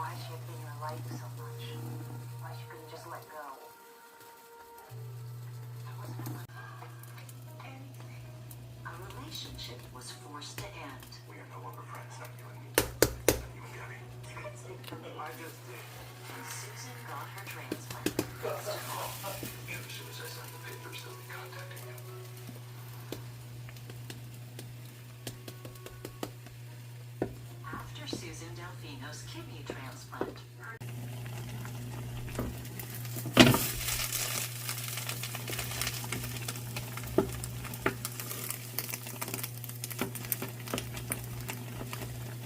why she had been in her life so much. Why she couldn't just let go. There wasn't anything. A relationship was forced to end. We are no longer friends, not you and me. Not you and Gabby. You can speak for me. I just did. When Susan got her transplant, As soon as I signed the papers, they'll be contacting you. after Susan Delfino's kidney transplant,